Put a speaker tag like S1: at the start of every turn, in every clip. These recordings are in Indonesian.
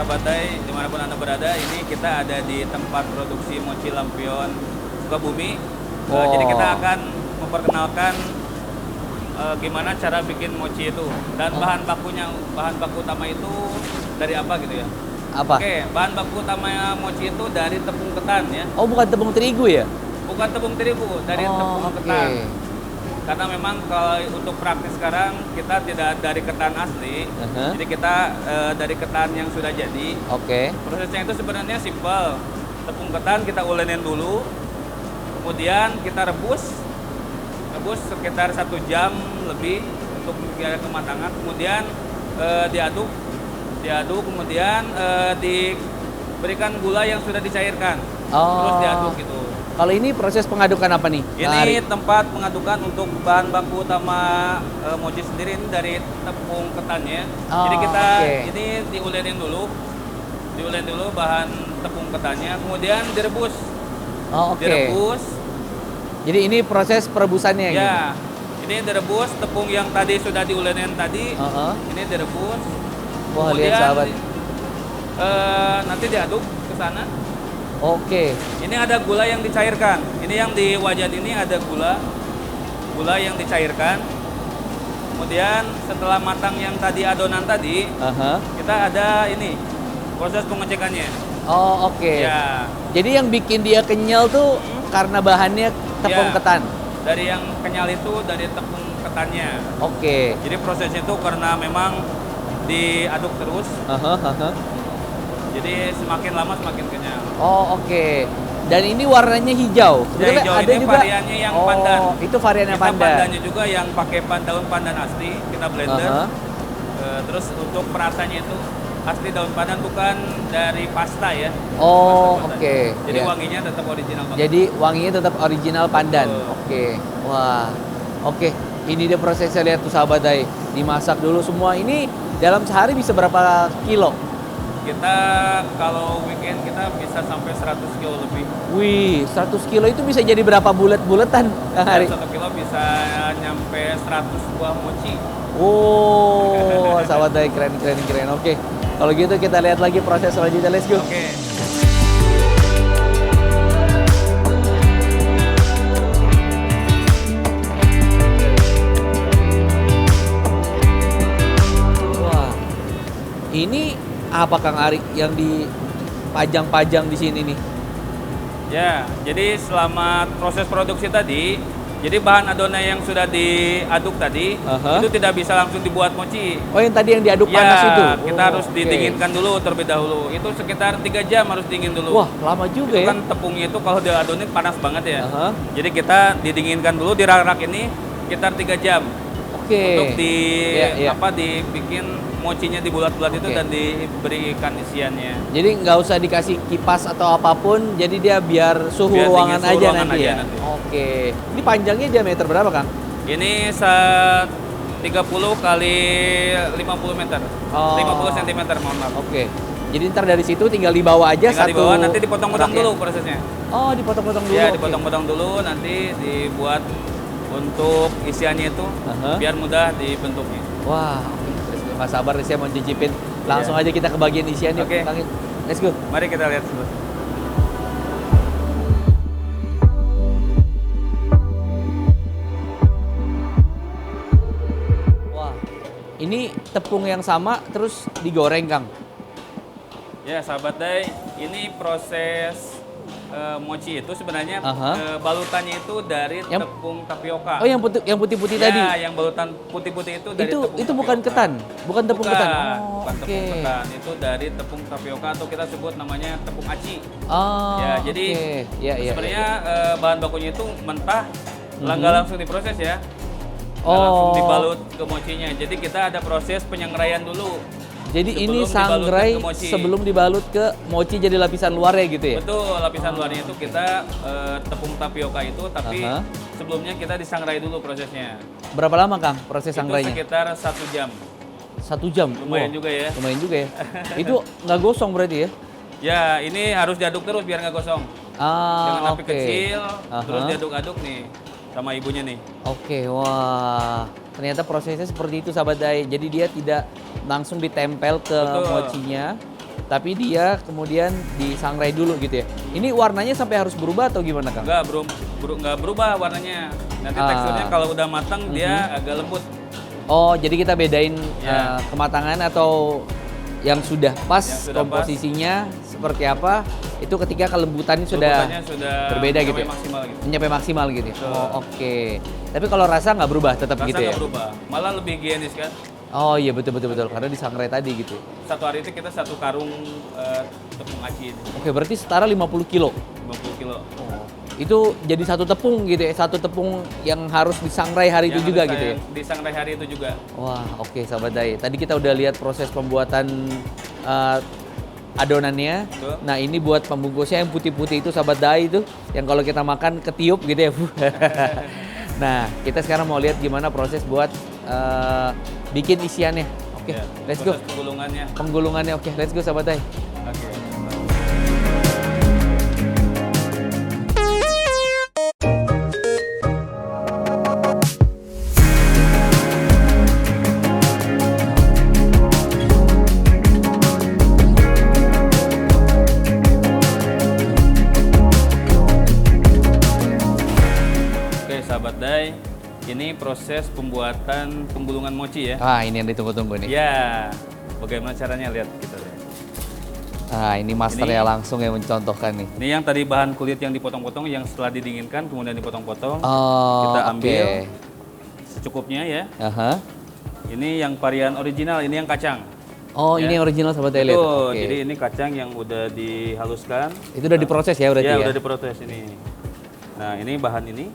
S1: sahabat Dai, dimanapun Anda berada, ini kita ada di tempat produksi mochi lampion Sukabumi. Jadi kita
S2: Wow.
S1: akan memperkenalkan gimana cara bikin mochi itu. Dan bahan baku utama itu dari apa gitu ya.
S2: Apa?
S1: Oke, bahan baku utama mochi itu dari tepung ketan ya.
S2: Oh, bukan tepung terigu ya?
S1: Bukan tepung terigu, dari tepung
S2: oke.
S1: ketan. Karena memang kalau untuk praktis sekarang kita tidak dari ketan asli, jadi kita dari ketan yang sudah jadi.
S2: Oke.
S1: Prosesnya itu sebenarnya simpel. Tepung ketan kita ulenin dulu, kemudian kita rebus sekitar 1 jam lebih untuk menjaga kematangan. Kemudian diaduk, kemudian diberikan gula yang sudah dicairkan, terus diaduk gitu.
S2: Kalau ini proses pengadukan apa nih?
S1: Ini tempat mengadukan untuk bahan baku utama mochi sendiri ini dari tepung ketannya. Jadi kita ini diulenin dulu bahan tepung ketannya, kemudian direbus. Direbus.
S2: Jadi ini proses perebusannya
S1: Ya,
S2: gitu?
S1: ini direbus tepung yang tadi sudah diulenin tadi. Ini direbus.
S2: Wah,
S1: kemudian
S2: lihat sahabat.
S1: Nanti diaduk ke sana.
S2: Oke.
S1: Ini ada gula yang dicairkan. Ini yang di wajan ini ada gula yang dicairkan. Kemudian setelah matang yang tadi adonan tadi, kita ada ini proses pengecekannya.
S2: Oke.
S1: Ya.
S2: Jadi yang bikin dia kenyal tuh karena bahannya tepung ketan.
S1: Dari yang kenyal itu dari tepung ketannya.
S2: Oke.
S1: Jadi prosesnya itu karena memang diaduk terus. Jadi semakin lama semakin kenyal.
S2: Oke. Dan ini warnanya hijau.
S1: Ya, hijau
S2: ada
S1: ini
S2: juga
S1: variannya yang pandan.
S2: Itu variannya pandan.
S1: Pandannya juga yang pakai daun pandan asli, kita blender. Terus untuk perasanya itu asli daun pandan, bukan dari pasta ya.
S2: Oke.
S1: Jadi wanginya tetap original banget.
S2: Jadi wanginya tetap original pandan. Oke. Wah. Oke. Ini dia prosesnya, lihat tuh sahabat Dai. Dimasak dulu semua. Ini dalam sehari bisa berapa kilo?
S1: Kita kalau weekend kita bisa sampai 100 kilo lebih.
S2: Wih, 100 kilo itu bisa jadi berapa bulet-buletan hari?
S1: 1 kilo bisa nyampe 100 buah mochi.
S2: Oh, sahabat Dai, keren. Oke, kalau gitu kita lihat lagi proses selanjutnya. Let's go.
S1: Oke.
S2: Wah, ini apa Kang Ari yang dipajang-pajang di sini nih?
S1: Ya, jadi selama proses produksi tadi, jadi bahan adonan yang sudah diaduk tadi itu tidak bisa langsung dibuat mochi.
S2: Oh, yang tadi yang diaduk panas itu?
S1: Kita harus didinginkan dulu terlebih dahulu. Itu sekitar 3 jam harus dingin dulu.
S2: Wah, lama juga
S1: itu
S2: ya?
S1: Kan tepungnya itu kalau diadonin panas banget ya. Jadi kita didinginkan dulu di rak-rak ini sekitar 3 jam. Untuk dibikin mochinya di bulat-bulat itu dan diberikan isiannya.
S2: Jadi nggak usah dikasih kipas atau apapun, jadi dia biar suhu ruangan aja nanti ya? Oke. Ini panjangnya diameter berapa Kang?
S1: Ini 30 kali 50 meter. 50 cm, mohon maaf.
S2: Oke. Jadi ntar dari situ tinggal dibawa aja
S1: tinggal
S2: satu.
S1: Dibawa, nanti dipotong-potong dulu prosesnya.
S2: Oh, dipotong-potong dulu.
S1: Ya, dipotong-potong dulu, nanti dibuat untuk isiannya itu biar mudah dibentuknya.
S2: Wah, nggak sabar nih saya mau cicipin. Langsung aja kita ke bagian isian yuk.
S1: Oke.
S2: Let's go.
S1: Mari kita lihat dulu.
S2: Wah, ini tepung yang sama terus digoreng Kang?
S1: Ya, sahabat Dai, ini proses mochi itu sebenarnya balutannya itu dari tepung tapioka.
S2: Oh, yang putih-putih tadi?
S1: Ya, yang balutan putih-putih itu dari tepung
S2: itu bukan ketan? Bukan tepung ketan?
S1: Bukan tepung ketan, itu dari tepung tapioka atau kita sebut namanya tepung aci.
S2: Ya,
S1: jadi sebenarnya bahan bakunya itu mentah, nggak langsung diproses ya. Langsung dibalut ke mochinya. Jadi kita ada proses penyengraian dulu.
S2: Jadi ini sangrai sebelum dibalut ke mochi jadi lapisan luarnya gitu ya?
S1: Betul, lapisan luarnya itu kita tepung tapioka itu, tapi sebelumnya kita disangrai dulu prosesnya.
S2: Berapa lama Kang proses sangrainya?
S1: Itu sekitar 1 jam.
S2: 1 jam?
S1: Lumayan juga ya.
S2: Lumayan juga ya. Itu nggak gosong berarti ya?
S1: Ya, ini harus diaduk terus biar nggak gosong. Dengan api kecil, terus diaduk-aduk nih sama ibunya nih.
S2: Oke, wah. Ternyata prosesnya seperti itu sahabat Dai. Jadi dia tidak langsung ditempel ke mochinya, tapi dia kemudian disangrai dulu gitu ya. Ini warnanya sampai harus berubah atau gimana, Kang?
S1: Nggak berubah warnanya. Nanti teksturnya kalau udah matang dia agak lembut.
S2: Oh, jadi kita bedain
S1: Ya.
S2: kematangan atau yang sudah pas
S1: Yang sudah
S2: komposisinya seperti apa, itu ketika kelembutannya sudah berbeda gitu ya?
S1: maksimal gitu.
S2: Mencapai maksimal gitu ya?
S1: Betul.
S2: Oh, oke. Tapi kalau rasa nggak berubah, tetap
S1: Rasa
S2: gitu ya?
S1: nggak berubah, malah lebih higienis kan.
S2: Oh iya, betul, karena disangrai tadi gitu.
S1: Satu hari itu kita 1 karung tepung aci ini,
S2: Oke, berarti setara 50 kilo.
S1: 50 kilo.
S2: Itu jadi satu tepung gitu ya, satu tepung yang harus disangrai hari itu
S1: Yang
S2: juga
S1: harus
S2: gitu ya?
S1: disangrai hari itu juga.
S2: Wah, oke sahabat Dai. Tadi kita udah lihat proses pembuatan adonannya.
S1: Betul.
S2: Nah, ini buat pembungkusnya yang putih-putih itu sahabat Dai itu, yang kalau kita makan ketiup gitu ya. Nah, kita sekarang mau lihat gimana proses buat bikin isiannya. Oke,
S1: Ya,
S2: let's go.
S1: proses penggulungannya.
S2: Penggulungannya, oke, let's go sahabat Dai.
S1: Oke. Oke, sahabat Dai, ini proses pembuatan penggulungan mochi ya.
S2: Ah, ini yang ditunggu-tunggu nih.
S1: Ya, bagaimana caranya lihat kita lihat.
S2: Ah, ini masternya langsung yang mencontohkan nih.
S1: Ini yang tadi bahan kulit yang dipotong-potong, yang setelah didinginkan kemudian dipotong-potong.
S2: Oh,
S1: Kita ambil
S2: oke.
S1: secukupnya ya.
S2: Aha.
S1: Ini yang varian original, ini yang kacang.
S2: Oh,
S1: Ya.
S2: ini yang original sahabat Dai lihat.
S1: Tuh,
S2: Oke.
S1: jadi ini kacang yang udah dihaluskan.
S2: Itu udah diproses ya berarti ya?
S1: Ya, udah diproses ini. Nah, ini bahan ini,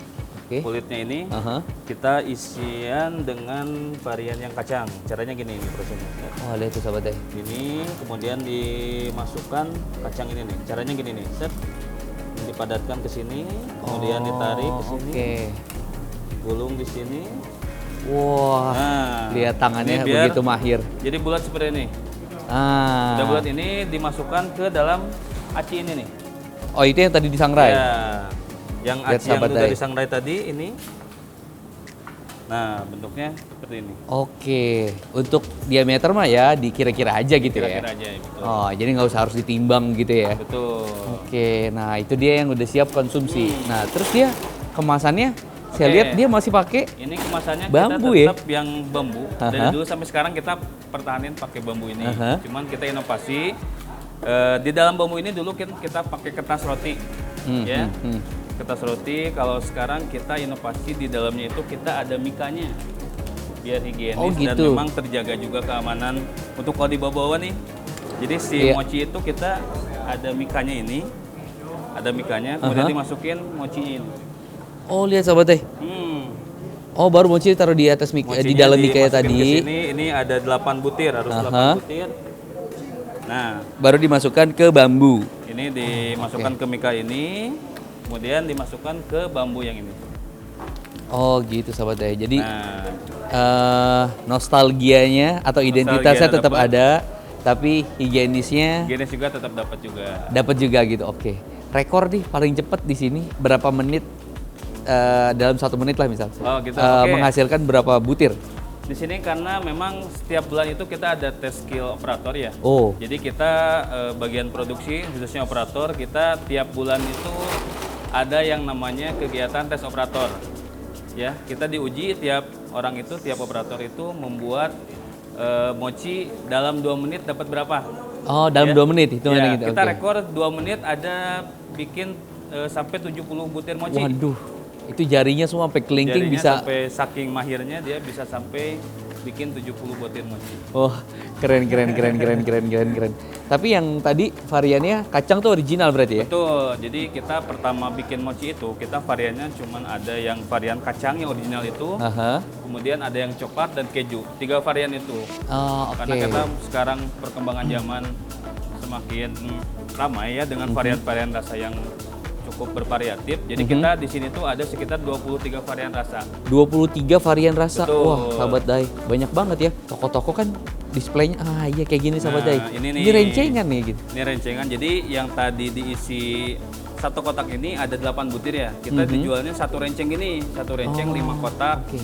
S2: Oke.
S1: kulitnya ini,
S2: Aha.
S1: kita isian dengan varian yang kacang. Caranya gini nih prosesnya.
S2: Oh, lihat tuh sahabat Dai.
S1: Ini kemudian dimasukkan kacang ini nih. Caranya gini nih, set. Dipadatkan ke sini, kemudian ditarik ke sini,
S2: Oke.
S1: gulung di sini.
S2: Wah,
S1: Nah,
S2: lihat tangannya
S1: ini biar
S2: begitu mahir.
S1: jadi bulat seperti ini.
S2: Ah.
S1: Udah bulat ini dimasukkan ke dalam aci ini nih.
S2: Oh, itu yang tadi disangrai?
S1: Ya, yang
S2: Lihat
S1: aci yang
S2: sahabat
S1: udah
S2: Dai.
S1: disangrai tadi ini. Nah, bentuknya seperti ini.
S2: Oke, untuk diameter mah ya dikira-kira aja gitu
S1: Kira-kira
S2: ya.
S1: aja ya, betul.
S2: Oh, jadi nggak usah harus ditimbang gitu ya.
S1: Betul.
S2: Oke, nah itu dia yang udah siap konsumsi. Nah, terus dia kemasannya saya
S1: Oke.
S2: lihat dia masih pakai
S1: Ini kemasannya
S2: Bambu
S1: kita
S2: ya?
S1: tetap yang bambu. Dari
S2: Aha.
S1: dulu sampai sekarang kita pertahanin pakai bambu ini.
S2: Aha.
S1: Cuman kita inovasi. Di dalam bambu ini dulu kita pakai kertas roti. Ya. Kertas roti, kalau sekarang kita inovasi di dalamnya itu kita ada mikanya. Biar higienis
S2: Oh,
S1: dan
S2: gitu.
S1: memang terjaga juga keamanan untuk kalau dibawa-bawa nih. Jadi si
S2: Iya.
S1: mochi itu kita ada mikanya ini. Ada mikanya, kemudian
S2: Aha.
S1: dimasukin mochi ini.
S2: Oh, lihat sahabat Dai. Oh, baru mochi taruh di atas di
S1: Mochinya
S2: dalam mikanya
S1: dimasukin ke
S2: tadi.
S1: sini, ini ada 8 butir, harus
S2: Aha.
S1: 8 butir. Nah,
S2: Baru dimasukkan ke bambu.
S1: ini dimasukkan ke mika ini, kemudian dimasukkan ke bambu yang ini.
S2: Oh, gitu sahabat Dai. Jadi
S1: Nah,
S2: nostalgianya atau identitasnya
S1: Nostalgia
S2: tetap
S1: dapat.
S2: ada, tapi higienisnya
S1: higienis juga tetap dapat juga.
S2: dapat juga gitu. Oke. Rekor nih paling cepat di sini berapa menit dalam 1 menit lah misal.
S1: Oh, gitu. Oke.
S2: Menghasilkan berapa butir?
S1: Di sini karena memang setiap bulan itu kita ada tes skill operator ya.
S2: Oh.
S1: Jadi kita bagian produksi khususnya operator, kita tiap bulan itu ada yang namanya kegiatan tes operator. Ya, kita diuji tiap orang itu, tiap operator itu membuat mochi dalam 2 menit dapat berapa?
S2: Oh, dalam
S1: Ya.
S2: 2 menit hitungannya
S1: Ya,
S2: gitu.
S1: kita
S2: Oke.
S1: rekor 2 menit ada bikin sampai 70 butir mochi.
S2: Waduh, itu jarinya semua sampai kelingking
S1: Jadinya
S2: bisa.
S1: sampai saking mahirnya dia bisa sampai bikin 70 butir mochi.
S2: Oh, keren. Tapi yang tadi variannya kacang tuh original berarti ya?
S1: Betul. Jadi kita pertama bikin mochi itu kita variannya cuman ada yang varian kacang yang original itu,
S2: Aha.
S1: kemudian ada yang coklat dan keju. 3 varian itu.
S2: Oh, oke.
S1: Karena kita sekarang perkembangan zaman semakin ramai ya dengan varian-varian rasa yang cukup bervariatif. Jadi kita di sini tuh ada sekitar 23 varian rasa.
S2: 23 varian rasa.
S1: Betul.
S2: Wah, sahabat Dai. Banyak banget ya. Toko-toko kan displaynya iya kayak gini sahabat Dai.
S1: Nah, ini nih.
S2: Ini rencengan nih gitu.
S1: Ini rencengan. Jadi yang tadi diisi satu kotak ini ada 8 butir ya. Kita dijualnya satu renceng ini, satu renceng 5 kotak
S2: oke.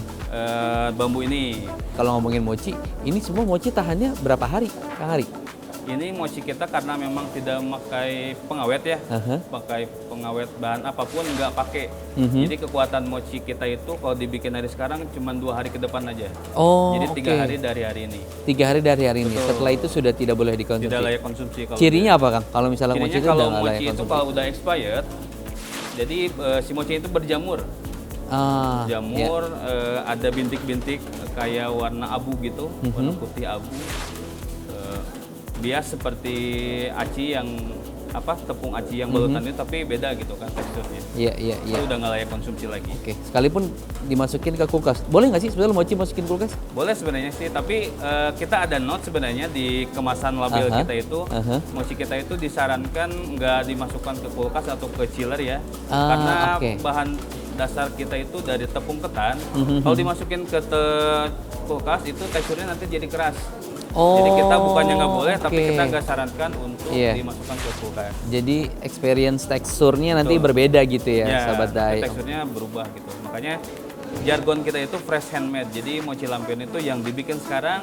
S1: bambu ini.
S2: Kalau ngomongin mochi, ini semua mochi tahannya berapa hari? Kang Ari?
S1: Ini mochi kita karena memang tidak memakai pengawet ya, pakai pengawet bahan apapun nggak pakai. Jadi kekuatan mochi kita itu kalau dibikin hari sekarang cuma 2 hari ke depan aja.
S2: Oh,
S1: Jadi 3
S2: oke.
S1: hari dari hari ini.
S2: 3 hari dari hari ini.
S1: Betul.
S2: Setelah itu sudah tidak boleh dikonsumsi.
S1: Tidak layak konsumsi kalau
S2: Cirinya apa, Kang? Kalau misalnya mochi
S1: Cirinya
S2: itu
S1: kalau
S2: udah nggak layak
S1: mochi itu
S2: konsumsi.
S1: kalau udah expired, jadi si mochi itu berjamur.
S2: Ah, ya.
S1: Jamur, ada bintik-bintik kayak warna abu gitu, warna putih abu. Dia seperti aci yang tepung aci yang balutan itu, tapi beda gitu kan teksturnya.
S2: Iya, iya, iya.
S1: Itu udah nggak layak konsumsi lagi.
S2: Oke, sekalipun dimasukin ke kulkas. Boleh nggak sih sebenarnya mochi masukin kulkas?
S1: Boleh sebenarnya sih, tapi kita ada note sebenarnya di kemasan label kita itu, mochi kita itu disarankan nggak dimasukkan ke kulkas atau ke chiller ya, karena
S2: oke.
S1: bahan dasar kita itu dari tepung ketan. Kalau dimasukin ke kulkas itu teksturnya nanti jadi keras.
S2: Oh,
S1: Jadi kita bukannya nggak boleh, tapi
S2: oke.
S1: kita nggak sarankan untuk
S2: Iya.
S1: dimasukkan ke kulkas.
S2: Jadi experience teksturnya nanti
S1: Betul.
S2: berbeda gitu ya, sahabat Dai.
S1: Teksturnya berubah gitu. Makanya jargon kita itu fresh handmade. Jadi mochi lampion itu yang dibikin sekarang,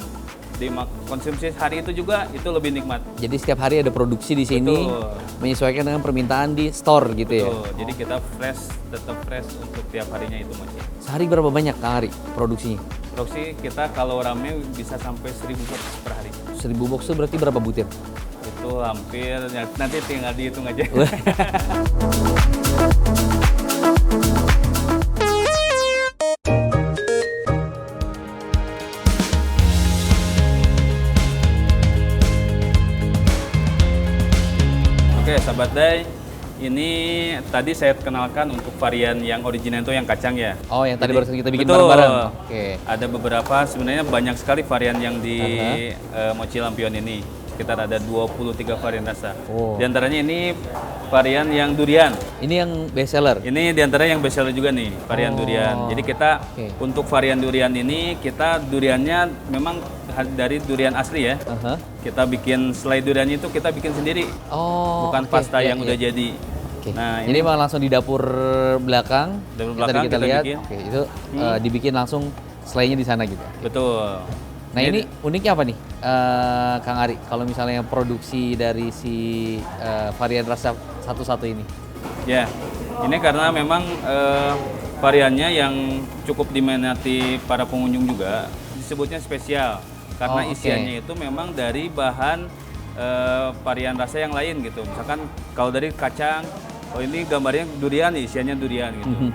S1: konsumsi hari itu juga itu lebih nikmat.
S2: Jadi setiap hari ada produksi di sini,
S1: Betul.
S2: menyesuaikan dengan permintaan di store gitu ya.
S1: Tuh, jadi kita tetap fresh untuk tiap harinya itu mochi.
S2: Sehari berapa banyak Kang Ari produksinya?
S1: Produksi kita kalau rame bisa sampai 1000 box per hari.
S2: 1000 box itu berarti berapa butir?
S1: Itu hampir, nanti tinggal dihitung aja. Oke, sahabat Dai, ini tadi saya kenalkan untuk varian yang original itu yang kacang ya.
S2: Oh, yang tadi
S1: Jadi-
S2: barusan kita bikin
S1: Betul.
S2: bareng-bareng. Oke.
S1: Ada beberapa, sebenarnya banyak sekali varian yang di mochi lampion ini. Sekitar ada 23 varian rasa.
S2: Oh.
S1: Di antaranya ini varian yang durian.
S2: Ini yang best seller.
S1: Ini di antara yang best seller juga nih, varian durian. Jadi kita
S2: Oke.
S1: untuk varian durian ini, kita duriannya memang dari durian asli ya.
S2: Aha.
S1: Kita bikin selai duriannya itu kita bikin sendiri.
S2: Oh,
S1: Bukan
S2: oke.
S1: pasta
S2: Iya,
S1: yang
S2: iya.
S1: udah jadi.
S2: Oke.
S1: Nah,
S2: Ini memang langsung di dapur belakang.
S1: Dapur
S2: Yang
S1: belakang
S2: tadi kita
S1: kita
S2: lihat.
S1: bikin.
S2: Oke, itu dibikin langsung selainya di sana gitu.
S1: betul.
S2: Nah, ini uniknya apa nih, Kang Ari? Kalau misalnya yang produksi dari si varian rasa satu-satu ini.
S1: Ya, ini karena memang variannya yang cukup diminati para pengunjung juga, disebutnya spesial. Karena
S2: Oh, oke.
S1: isiannya itu memang dari bahan varian rasa yang lain gitu. Misalkan kalau dari kacang, oh ini gambarnya durian, isiannya durian gitu.